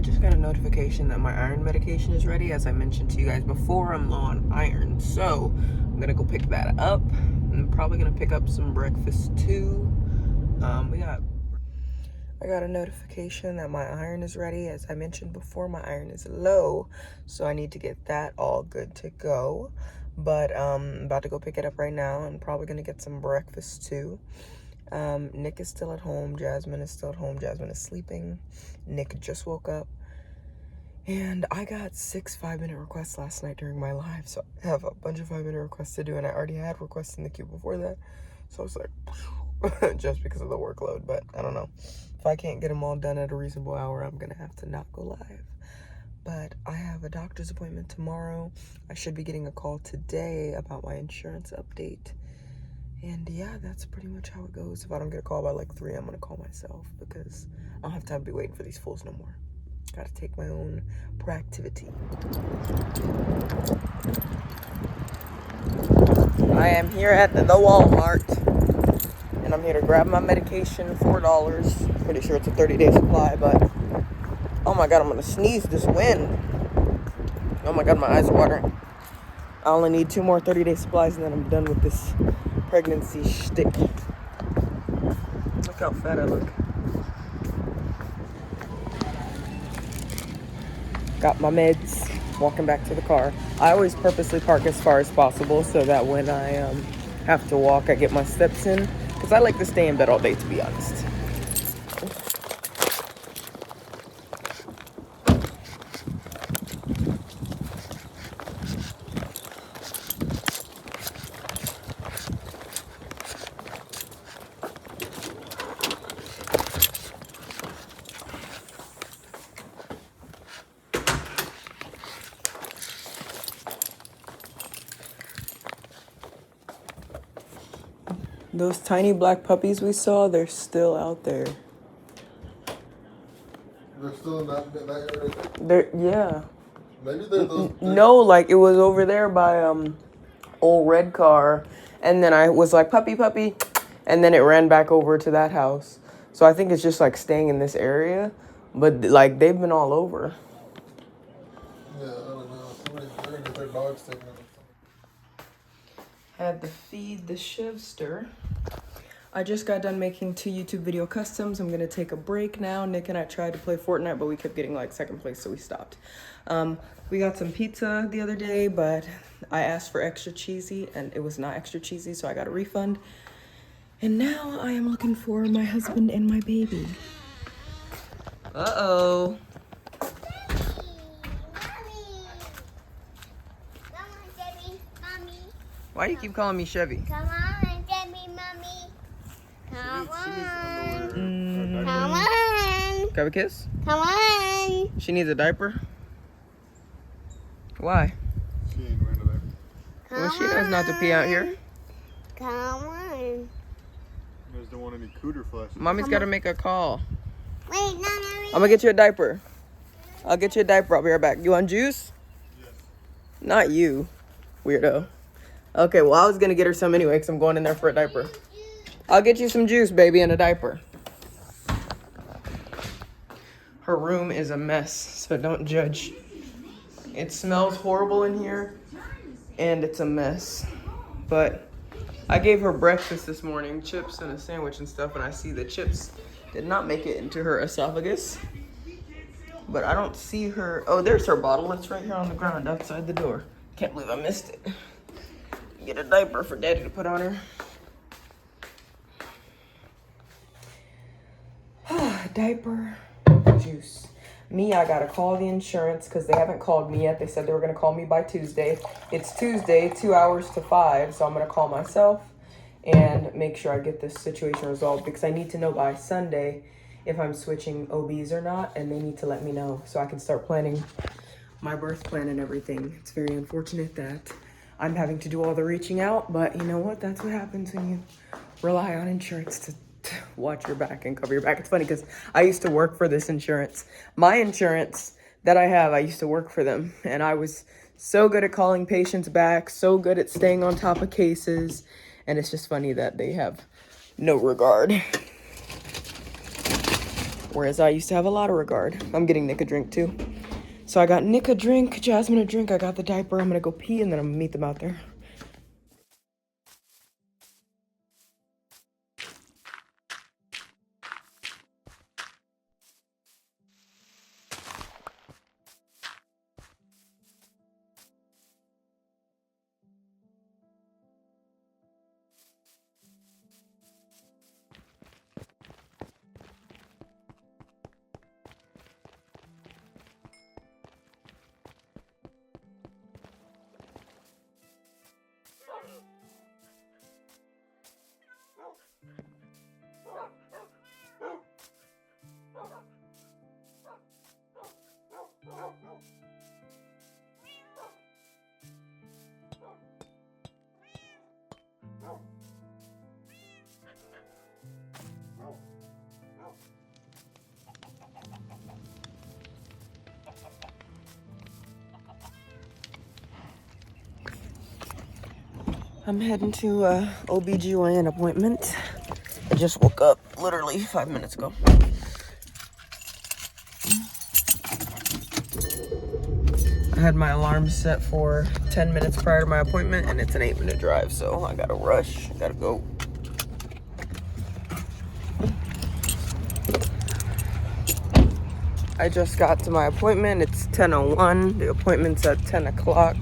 just got a notification that my iron medication is ready. As I mentioned to you guys before, I'm low on iron, so I'm gonna go pick that up. I'm probably gonna pick up some breakfast too. I got a notification that my iron is ready. As I mentioned before, my iron is low, so I need to get that all good to go. But I'm about to go pick it up right now and probably gonna get some breakfast too. Nick is still at home. Jasmine is still at home. Jasmine is sleeping. Nick just woke up. And I got 6 5-minute requests last night during my live, so I have a bunch of 5-minute requests to do, and I already had requests in the queue before that. So I was like, just because of the workload, but I don't know. If I can't get them all done at a reasonable hour, I'm gonna have to not go live. But I have a doctor's appointment tomorrow. I should be getting a call today about my insurance update. And yeah, that's pretty much how it goes. If I don't get a call by like 3, I'm gonna call myself because I don't have time to be waiting for these fools no more. Gotta take my own proactivity. I am here at the Walmart, and I'm here to grab my medication, $4. Pretty sure it's a 30-day supply, but oh my God, I'm gonna sneeze this wind. Oh my God, my eyes are watering. I only need 2 more 30-day supplies and then I'm done with this pregnancy shtick. Look how fat I look. Got my meds, walking back to the car. I always purposely park as far as possible so that when I have to walk, I get my steps in. Because I like to stay in bed all day, to be honest. Those tiny black puppies we saw, they're still out there. They're still in that area? Yeah. Maybe they're those... No, like it was over there by old red car. And then I was like, puppy, puppy. And then it ran back over to that house. So I think it's just like staying in this area. But like they've been all over. Yeah, I don't know. They're gonna get their dogs taken out. Had to feed the Shivster. I just got done making 2 YouTube video customs. I'm gonna take a break now. Nick and I tried to play Fortnite, but we kept getting like 2nd place, so we stopped. We got some pizza the other day, but I asked for extra cheesy and it was not extra cheesy, so I got a refund. And now I am looking for my husband and my baby. Uh-oh. Why do you keep calling me Chevy? Come on, get me, mommy. Come on. Come on. Can I have a kiss? Come on. She needs a diaper? Why? She ain't wearing a diaper. Well, she knows not to pee out here. Come on. You guys don't want any cooter flashes. Mommy's got to make a call. Wait, no. I'm going to get you a diaper. I'll get you a diaper. I'll be right back. You want juice? Yes. Not you, weirdo. Okay, well, I was going to get her some anyway because I'm going in there for a diaper. I'll get you some juice, baby, and a diaper. Her room is a mess, so don't judge. It smells horrible in here, and it's a mess. But I gave her breakfast this morning, chips and a sandwich and stuff, and I see the chips did not make it into her esophagus. But I don't see her. Oh, there's her bottle. It's right here on the ground outside the door. Can't believe I missed it. Get a diaper for Daddy to put on her. Diaper, juice. Me, I gotta call the insurance because they haven't called me yet. They said they were gonna call me by Tuesday. It's Tuesday, 2 hours to 5, so I'm gonna call myself and make sure I get this situation resolved because I need to know by Sunday if I'm switching OBs or not, and they need to let me know so I can start planning my birth plan and everything. It's very unfortunate that I'm having to do all the reaching out, but you know what? That's what happens when you rely on insurance to watch your back and cover your back. It's funny because I used to work for this insurance. My insurance that I have, I used to work for them, and I was so good at calling patients back, so good at staying on top of cases, and it's just funny that they have no regard. Whereas I used to have a lot of regard. I'm getting Nick a drink too. So I got Nick a drink, Jasmine a drink, I got the diaper. I'm gonna go pee and then I'm gonna meet them out there. I'm heading to a OBGYN appointment. I just woke up literally 5 minutes ago. I had my alarm set for 10 minutes prior to my appointment and it's an 8-minute drive, so I gotta rush, gotta go. I just got to my appointment. It's 10:01. The appointment's at 10 o'clock.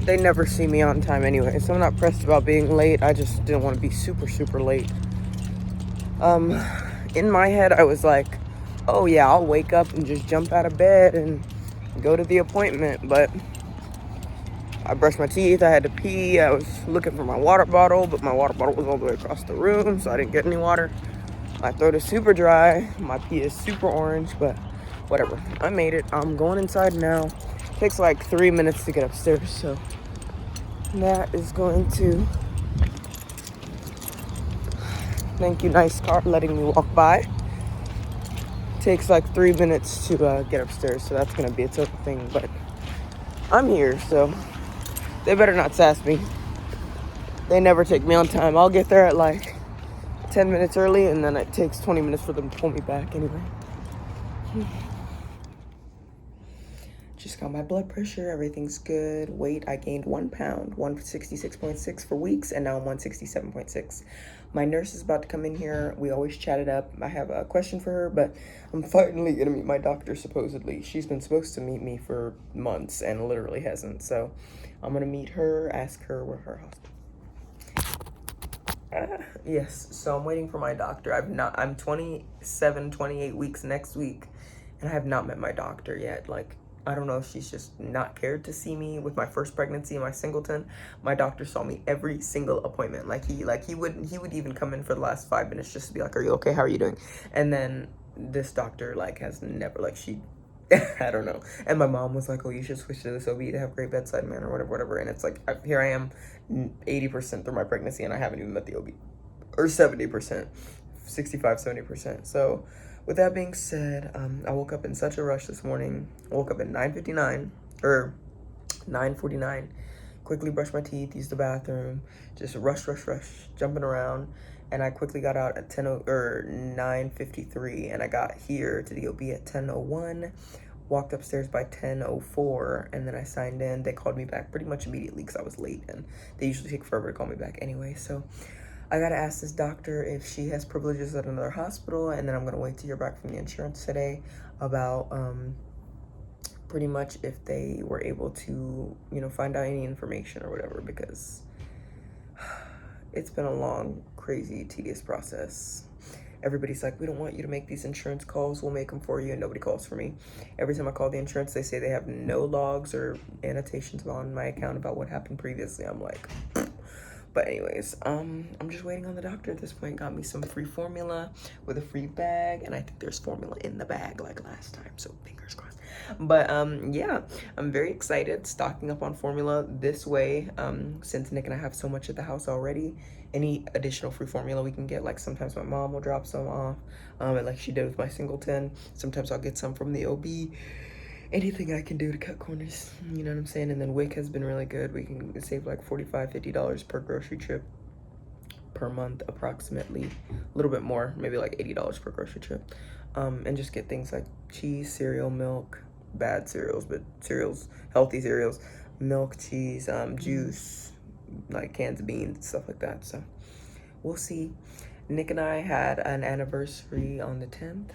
They never see me on time anyway, so I'm not pressed about being late. I just didn't want to be super late. In my head, I was like, oh yeah, I'll wake up and just jump out of bed and go to the appointment. But I brushed my teeth, I had to pee, I was looking for my water bottle, but my water bottle was all the way across the room, so I didn't get any water. My throat is super dry, my pee is super orange, but whatever. I made it. I'm going inside now. Takes like 3 minutes to get upstairs, so that is going to... Thank you, nice car, letting me walk by. Takes like 3 minutes to get upstairs, so that's gonna be a total thing, but I'm here, so they better not sass me. They never take me on time. I'll get there at like 10 minutes early, and then it takes 20 minutes for them to pull me back anyway. Just got my blood pressure, everything's good. Weight, I gained 1 pound, 166.6 for weeks, and now I'm 167.6. My nurse is about to come in here. We always chat it up. I have a question for her, but I'm finally gonna meet my doctor, supposedly. She's been supposed to meet me for months and literally hasn't. So I'm gonna meet her, ask her where her hospital. Yes, so I'm waiting for my doctor. I'm 27, 28 weeks next week, and I have not met my doctor yet. Like, I don't know if she's just not cared to see me with my first pregnancy and my singleton. My doctor saw me every single appointment. He would even come in for the last 5 minutes just to be like, "Are you okay? How are you doing?" And then this doctor has never I don't know. And my mom was like, "Oh, you should switch to this OB to have great bedside manner," whatever. And it's like, here I am, 80% through my pregnancy, and I haven't even met the OB, or 70%, 65, 70%. So. With that being said, I woke up in such a rush this morning. I woke up at 9:59 or 9:49. Quickly brushed my teeth, used the bathroom, just rush, jumping around. And I quickly got out at 9:53, and I got here to the OB at 10:01. Walked upstairs by 10:04, and then I signed in. They called me back pretty much immediately because I was late, and they usually take forever to call me back anyway. So I gotta ask this doctor if she has privileges at another hospital, and then I'm gonna wait to hear back from the insurance today about pretty much if they were able to, find out any information or whatever, because it's been a long, crazy, tedious process. Everybody's like, "We don't want you to make these insurance calls, we'll make them for you," and nobody calls for me. Every time I call the insurance, they say they have no logs or annotations on my account about what happened previously. I'm like... But anyways, I'm just waiting on the doctor at this point. Got me some free formula with a free bag, and I think there's formula in the bag like last time, so fingers crossed. But yeah, I'm very excited, stocking up on formula this way, since Nick and I have so much at the house already. Any additional free formula we can get, like sometimes my mom will drop some off, and like she did with my singleton. Sometimes I'll get some from the OB. Anything I can do to cut corners, you know what I'm saying? And then WIC has been really good. We can save like $45, $50 per grocery trip per month approximately, a little bit more, maybe like $80 per grocery trip, and just get things like cheese, cereal, milk, bad cereals, but cereals, healthy cereals, milk, cheese, juice, like cans of beans, stuff like that. So we'll see. Nick and I had an anniversary on the 10th,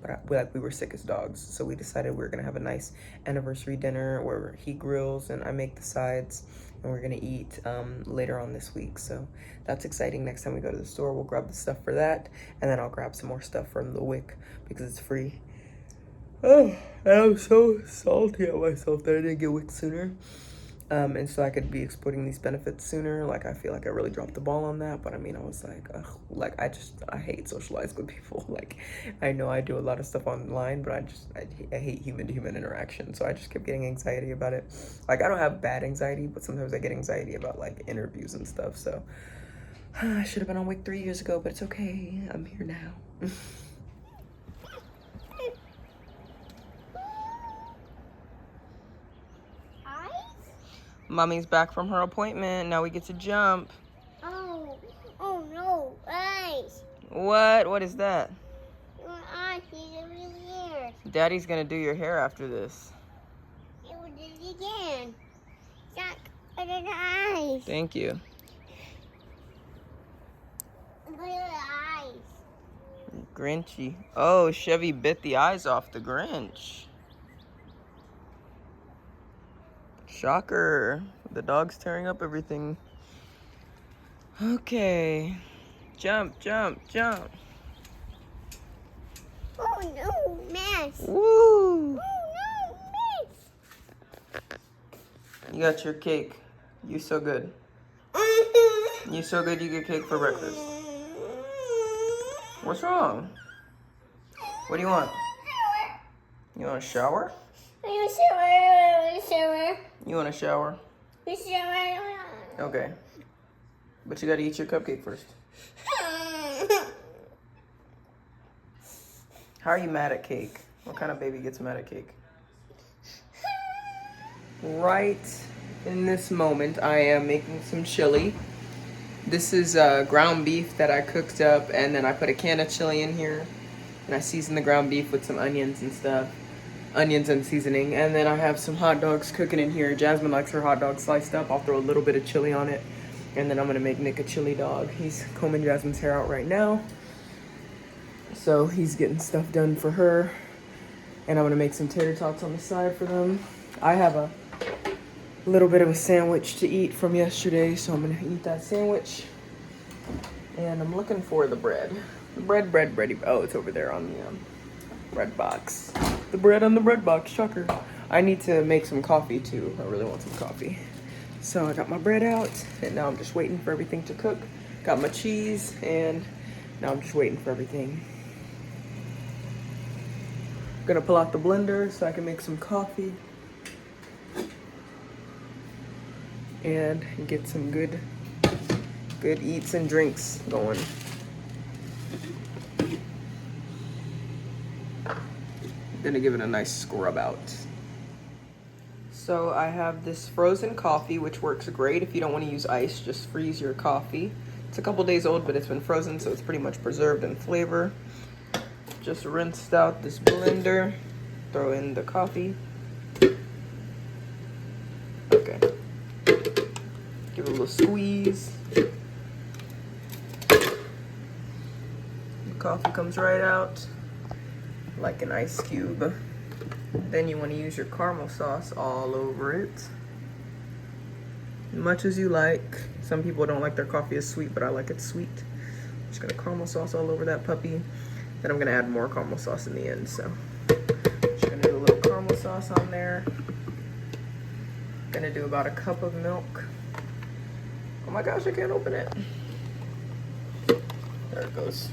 but we were sick as dogs, so we decided we were gonna have a nice anniversary dinner where he grills and I make the sides, and we're gonna eat later on this week. So that's exciting. Next time we go to the store, we'll grab the stuff for that, and then I'll grab some more stuff from the WIC because it's free. Oh, I'm so salty at myself that I didn't get WIC sooner. And so I could be exploiting these benefits sooner. Like, I feel like I really dropped the ball on that. But I mean, I was like, ugh, like, I hate socializing with people. Like, I know I do a lot of stuff online, but I hate human-to-human interaction. So I just kept getting anxiety about it. Like, I don't have bad anxiety, but sometimes I get anxiety about, like, interviews and stuff. So I should have been on WIC 3 years ago, but it's okay. I'm here now. Mommy's back from her appointment. Now we get to jump. Oh no, eyes. What? What is that? Your eyes, these are really ears. Daddy's gonna do your hair after this. It will do it again. Jack, look at the eyes. Thank you. Look at the eyes. Grinchy. Oh, Chevy bit the eyes off the Grinch. Shocker. The dog's tearing up everything. Okay. Jump, jump, jump. Oh no, mess. Woo! Oh no, mess. You got your cake. You so good. You so good you get cake for breakfast. What's wrong? What do you want? You want a shower? You want a shower? Okay. But you gotta eat your cupcake first. How are you mad at cake? What kind of baby gets mad at cake? Right in this moment, I am making some chili. This is ground beef that I cooked up, and then I put a can of chili in here, and I seasoned the ground beef with some onions and stuff. Onions and seasoning, and then I have some hot dogs cooking in here. Jasmine likes her hot dog sliced up. I'll throw a little bit of chili on it, and then I'm gonna make Nick a chili dog. He's combing Jasmine's hair out right now, so he's getting stuff done for her, and I'm gonna make some tater tots on the side for them. I have a little bit of a sandwich to eat from yesterday, so I'm gonna eat that sandwich, and I'm looking for the bread. The bread. Oh, it's over there on the bread box. The bread on the bread box, shocker. I need to make some coffee too. I really want some coffee. So I got my bread out, and now I'm just waiting for everything to cook. Got my cheese, and now I'm just waiting for everything. Gonna pull out the blender so I can make some coffee and get some good eats and drinks going. Gonna give it a nice scrub out. So I have this frozen coffee, which works great. If you don't want to use ice, just freeze your coffee. It's a couple days old, but it's been frozen, so it's pretty much preserved in flavor. Just rinsed out this blender, throw in the coffee. Okay. Give it a little squeeze. The coffee comes right out like an ice cube. Then you want to use your caramel sauce all over it, as much as you like. Some people don't like their coffee as sweet, but I like it sweet. Just gonna caramel sauce all over that puppy. Then I'm gonna add more caramel sauce in the end. So just gonna do a little caramel sauce on there. Gonna do about a cup of milk. Oh my gosh, I can't open it. There it goes.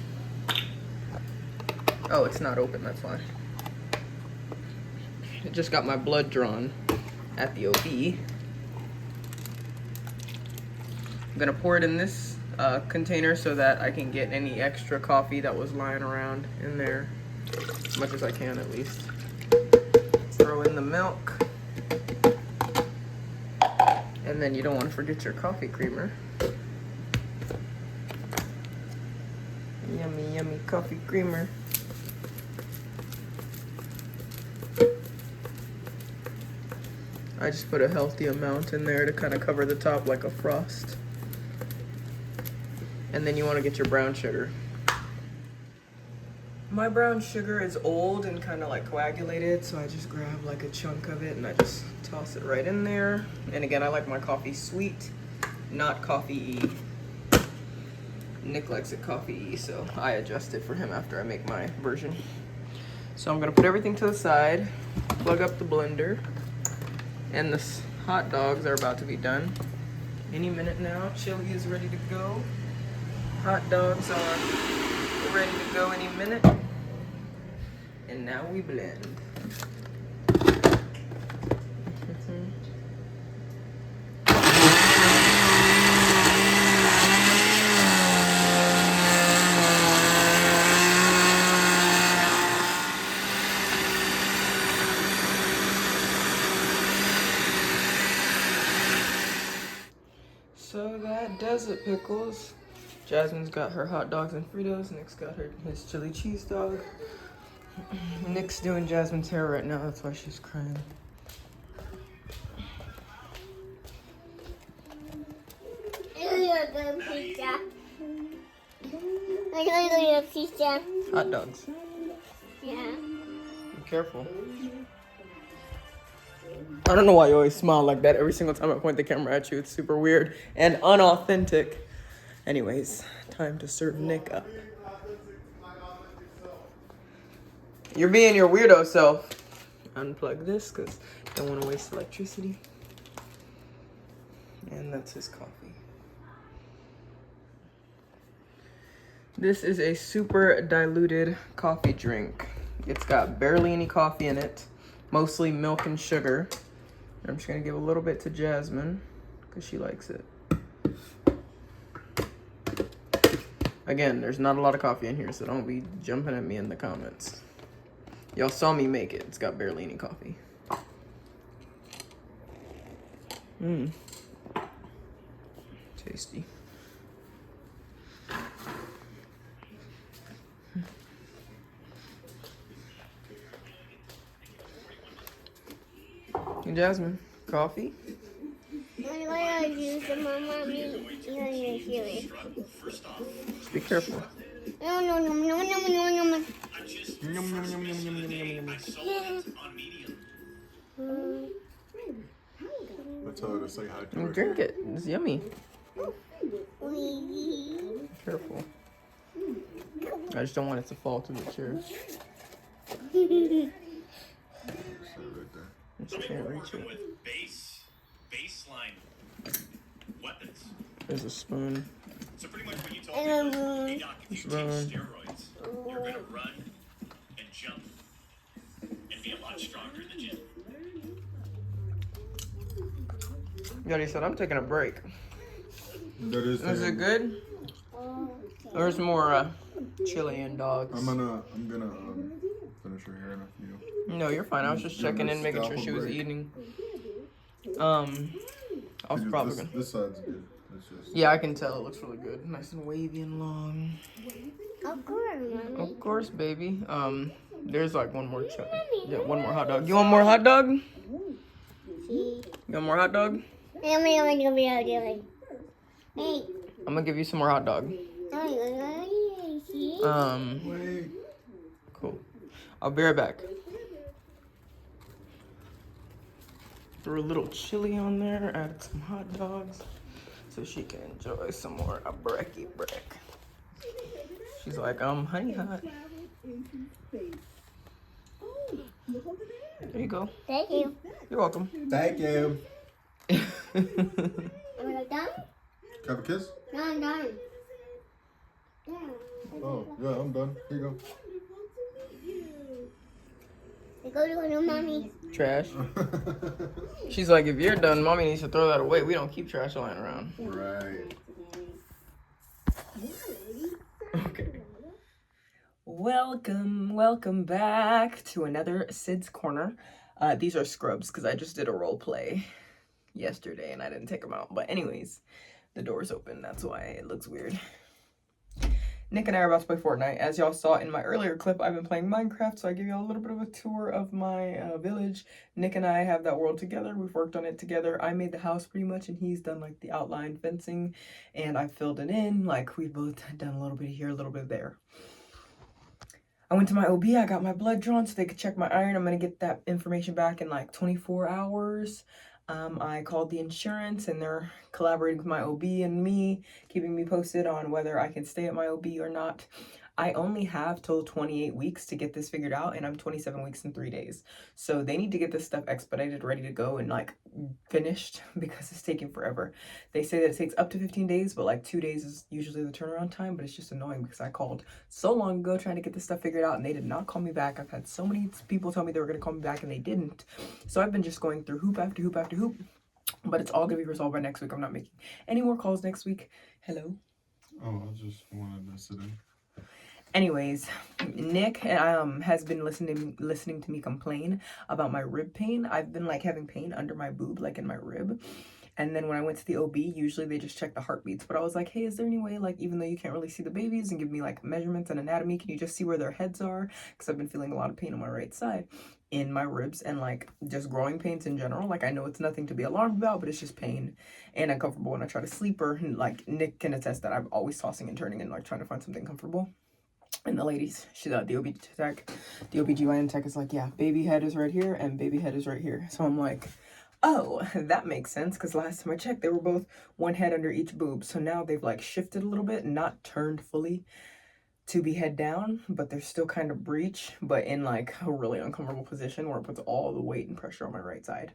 Oh, it's not open, that's why. I just got my blood drawn at the OB. I'm gonna pour it in this container so that I can get any extra coffee that was lying around in there, as much as I can at least. Throw in the milk. And then you don't want to forget your coffee creamer. coffee creamer. I just put a healthy amount in there to kind of cover the top like a frost. And then you want to get your brown sugar. My brown sugar is old and kind of like coagulated, so I just grab like a chunk of it and I just toss it right in there. And again, I like my coffee sweet, not coffee-y. Nick likes it coffee-y, so I adjust it for him after I make my version. So I'm gonna put everything to the side, plug up the blender, and the hot dogs are about to be done. Any minute now, chili is ready to go. Hot dogs are ready to go any minute. And now we blend. So that does it, pickles. Jasmine's got her hot dogs and Fritos. Nick's got his chili cheese dog. Nick's doing Jasmine's hair right now. That's why she's crying. Hot dogs. Yeah. Be careful. I don't know why you always smile like that every single time I point the camera at you. It's super weird and unauthentic. Anyways, time to serve Nick up. You're being your weirdo self. Unplug this because I don't want to waste electricity. And that's his coffee. This is a super diluted coffee drink. It's got barely any coffee in it. Mostly milk and sugar. I'm just gonna give a little bit to Jasmine because she likes it. Again, there's not a lot of coffee in here, so don't be jumping at me in the comments. Y'all saw me make it. It's got barely any coffee. Mmm. Tasty. Hey, Jasmine, coffee? I'm gonna use the mommy. You're gonna use Just be careful. No, no, no, no, no, no, no. Let's tell her to say hi to her. Drink it. It's yummy. Wee. Careful. I just don't want it to fall to the chair. I just can't reach it. With baseline weapons. There's a spoon. So pretty much when you told me, hey doc, if you take steroids, you're gonna run and jump and be a lot stronger in the gym. Yadi said, I'm taking a break. That is it good? There's more chili and dogs. I'm gonna finish her hair in a few. No, you're fine. I was just checking in, making sure she was eating. I was probably gonna. This side's good. It's just. Yeah, I can tell. It looks really good. Nice and wavy and long. Of course, mommy. Of course, baby. There's like one more chili. Yeah, one more hot dog. You want more hot dog? You want more hot dog? Hey. I'm gonna give you some more hot dog. Wait. Cool. I'll be right back. Threw a little chili on there, added some hot dogs, so she can enjoy some more a brekkie break. She's like, honey hot. There you go. Thank you. You're welcome. Thank you. Am I done? Can I have a kiss? No, I'm done. Yeah. Oh, yeah, I'm done. Here you Go to mommy. Trash. She's like, if you're done, mommy needs to throw that away. We don't keep trash lying around. Right. Okay. Welcome back to another Sid's Corner. These are scrubs because I just did a role play yesterday and I didn't take them out. But anyways, the door's open. That's why it looks weird. Nick and I are about to play Fortnite. As y'all saw in my earlier clip, I've been playing Minecraft, so I give y'all a little bit of a tour of my village. Nick and I have that world together. We've worked on it together. I made the house pretty much, and he's done like the outline fencing, and I filled it in. Like, we've both done a little bit here, a little bit there. I went to my OB, I got my blood drawn so they could check my iron. I'm going to get that information back in like 24 hours. I called the insurance and they're collaborating with my OB and me, keeping me posted on whether I can stay at my OB or not. I only have till 28 weeks to get this figured out, and I'm 27 weeks and 3 days. So they need to get this stuff expedited, ready to go, and like finished, because it's taking forever. They say that it takes up to 15 days, but like 2 days is usually the turnaround time. But it's just annoying because I called so long ago trying to get this stuff figured out, and they did not call me back. I've had so many people tell me they were going to call me back, and they didn't. So I've been just going through hoop after hoop after hoop. But it's all going to be resolved by next week. I'm not making any more calls next week. Hello? Oh, I just wanted to sit in. Anyways, Nick has been listening to me complain about my rib pain. I've been like having pain under my boob, like in my rib. And then when I went to the OB, usually they just check the heartbeats. But I was like, hey, is there any way, like, even though you can't really see the babies and give me like measurements and anatomy, can you just see where their heads are? Because I've been feeling a lot of pain on my right side in my ribs, and like just growing pains in general. Like, I know it's nothing to be alarmed about, but it's just pain and uncomfortable when I try to sleep. Or like Nick can attest that I'm always tossing and turning and like trying to find something comfortable. And the ladies, the OBGYN tech is like, yeah, baby head is right here and baby head is right here. So I'm like, oh, that makes sense, because last time I checked, they were both one head under each boob. So now they've like shifted a little bit, not turned fully to be head down, but they're still kind of breech, but in like a really uncomfortable position where it puts all the weight and pressure on my right side.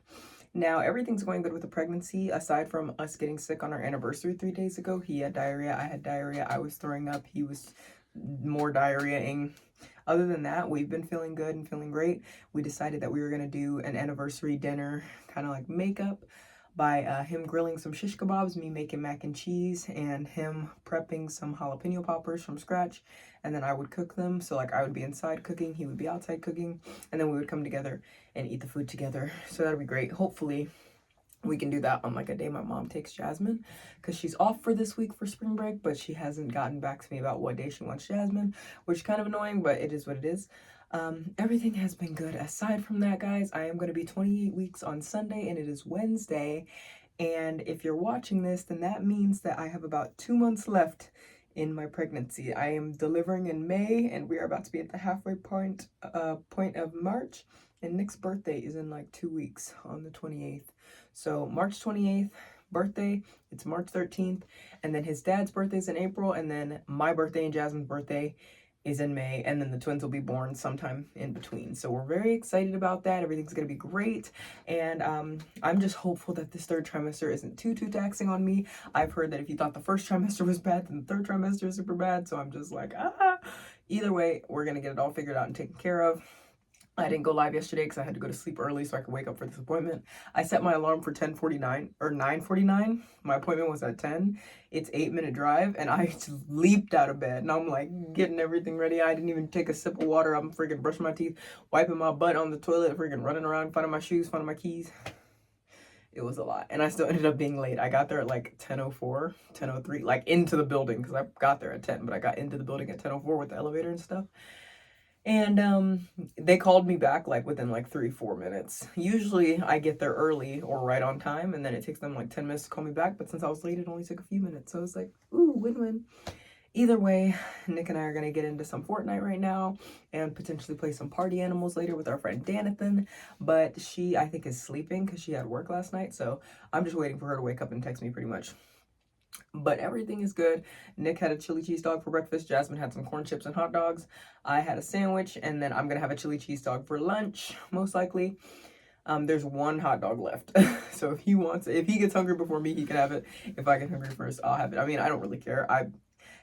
Now, everything's going good with the pregnancy, aside from us getting sick on our anniversary 3 days ago. He had diarrhea, I had diarrhea, I was throwing up, he was more diarrheaing. Other than that, we've been feeling good and feeling great. We decided that we were going to do an anniversary dinner, kind of like makeup, by him grilling some shish kebabs, me making mac and cheese, and him prepping some jalapeno poppers from scratch. And then I would cook them. So like I would be inside cooking, he would be outside cooking, and then we would come together and eat the food together. So that'd be great. Hopefully we can do that on like a day my mom takes Jasmine, because she's off for this week for spring break, but she hasn't gotten back to me about what day she wants Jasmine, which is kind of annoying, but it is what it is. Everything has been good. Aside from that, guys, I am going to be 28 weeks on Sunday, and it is Wednesday. And if you're watching this, then that means that I have about 2 months left in my pregnancy. I am delivering in May, and we are about to be at the halfway point of March. And Nick's birthday is in like 2 weeks on the 28th. So March 28th, birthday, it's March 13th. And then his dad's birthday is in April. And then my birthday and Jasmine's birthday is in May. And then the twins will be born sometime in between. So we're very excited about that. Everything's going to be great. And I'm just hopeful that this third trimester isn't too taxing on me. I've heard that if you thought the first trimester was bad, then the third trimester is super bad. So I'm just like, Either way, we're going to get it all figured out and taken care of. I didn't go live yesterday because I had to go to sleep early so I could wake up for this appointment. I set my alarm for 10:49 or 9:49. My appointment was at 10. It's 8-minute drive, and I just leaped out of bed. And I'm like getting everything ready. I didn't even take a sip of water. I'm freaking brushing my teeth, wiping my butt on the toilet, freaking running around, finding my shoes, finding my keys. It was a lot. And I still ended up being late. I got there at like 10:04, 10:03, like into the building, because I got there at 10, but I got into the building at 10:04 with the elevator and stuff. And they called me back like within like 3-4 minutes. Usually I get there early or right on time, and then it takes them like 10 minutes to call me back. But since I was late, it only took a few minutes. So I was like, ooh, win-win. Either way, Nick and I are going to get into some Fortnite right now and potentially play some party animals later with our friend Danathan. But she, I think, is sleeping because she had work last night. So I'm just waiting for her to wake up and text me pretty much. But everything is good. Nick had a chili cheese dog for breakfast. Jasmine had some corn chips and hot dogs. I had a sandwich, and then I'm going to have a chili cheese dog for lunch, most likely. There's one hot dog left. So if he gets hungry before me, he can have it. If I get hungry first, I'll have it. I mean, I don't really care.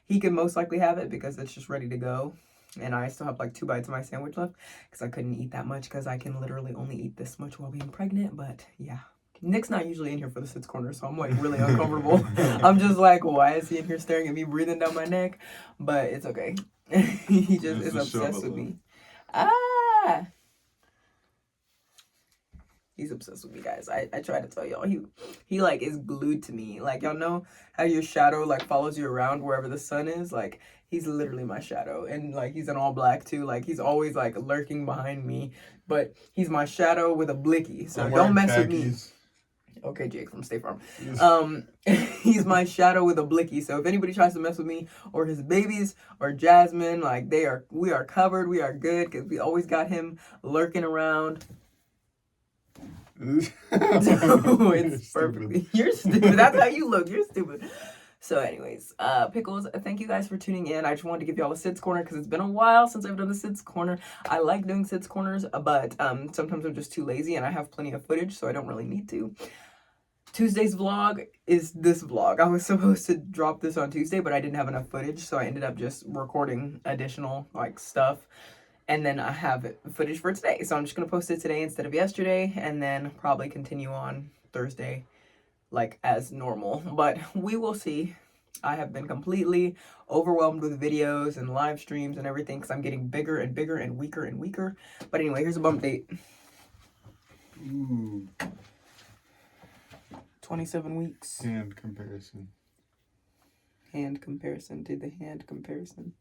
He can most likely have it because it's just ready to go. And I still have like 2 bites of my sandwich left because I couldn't eat that much because I can literally only eat this much while being pregnant. But yeah. Nick's not usually in here for the sits corner, so I'm like really uncomfortable. I'm just like, why is he in here staring at me, breathing down my neck? But it's okay. He just is obsessed with me. He's obsessed with me, guys. I try to tell y'all. He like is glued to me. Like, y'all know how your shadow like follows you around wherever the sun is? Like, he's literally my shadow. And like, he's in all black too. Like, he's always like lurking behind me. But he's my shadow with a blicky. So don't mess with me. Okay, Jake from State Farm. He's my shadow with a blicky. So if anybody tries to mess with me or his babies or Jasmine, like we are covered. We are good because we always got him lurking around. It's perfectly. You're stupid. That's how you look. You're stupid. So anyways, Pickles, thank you guys for tuning in. I just wanted to give y'all a Sid's Corner because it's been a while since I've done a Sid's Corner. I like doing Sid's Corners, but sometimes I'm just too lazy and I have plenty of footage, so I don't really need to. Tuesday's vlog is this vlog. I was supposed to drop this on Tuesday, but I didn't have enough footage, so I ended up just recording additional like stuff. And then I have footage for today. So I'm just going to post it today instead of yesterday. And then probably continue on Thursday like as normal. But we will see. I have been completely overwhelmed with videos and live streams and everything because I'm getting bigger and bigger and weaker and weaker. But anyway, here's a bump date. Ooh. 27 weeks. Hand comparison. Hand comparison. Did the hand comparison.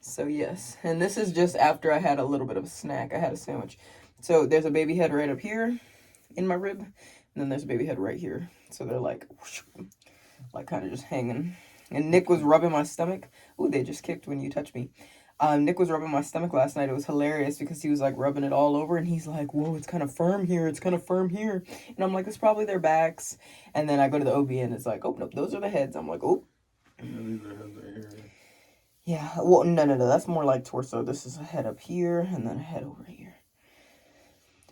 So yes, and this is just after I had a little bit of a snack. I had a sandwich. So there's a baby head right up here in my rib, and then there's a baby head right here. So they're like whoosh, like kind of just hanging. And Nick was rubbing my stomach. Ooh, they just kicked when you touched me. Nick was rubbing my stomach last night. It was hilarious because he was like rubbing it all over, and he's like, whoa, it's kind of firm here. It's kind of firm here. And I'm like, it's probably their backs. And then I go to the OBGYN. It's like, oh, nope, those are the heads. I'm like, oh. Yeah, these are heads right here. Yeah, well, no. That's more like torso. This is a head up here and then a head over here.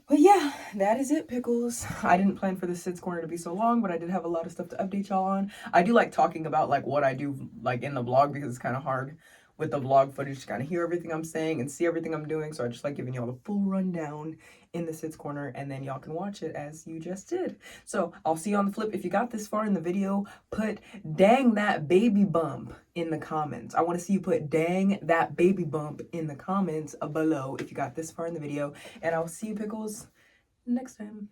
But yeah, that is it, Pickles. I didn't plan for this Sid's Corner to be so long, but I did have a lot of stuff to update y'all on. I do like talking about like what I do like in the vlog because it's kind of hard with the vlog footage to kind of hear everything I'm saying and see everything I'm doing. So I just like giving y'all the full rundown in the Sid's Corner, and then y'all can watch it as you just did. So I'll see you on the flip. If you got this far in the video, put dang that baby bump in the comments. I want to see you put dang that baby bump in the comments below if you got this far in the video. And I'll see you, Pickles, next time.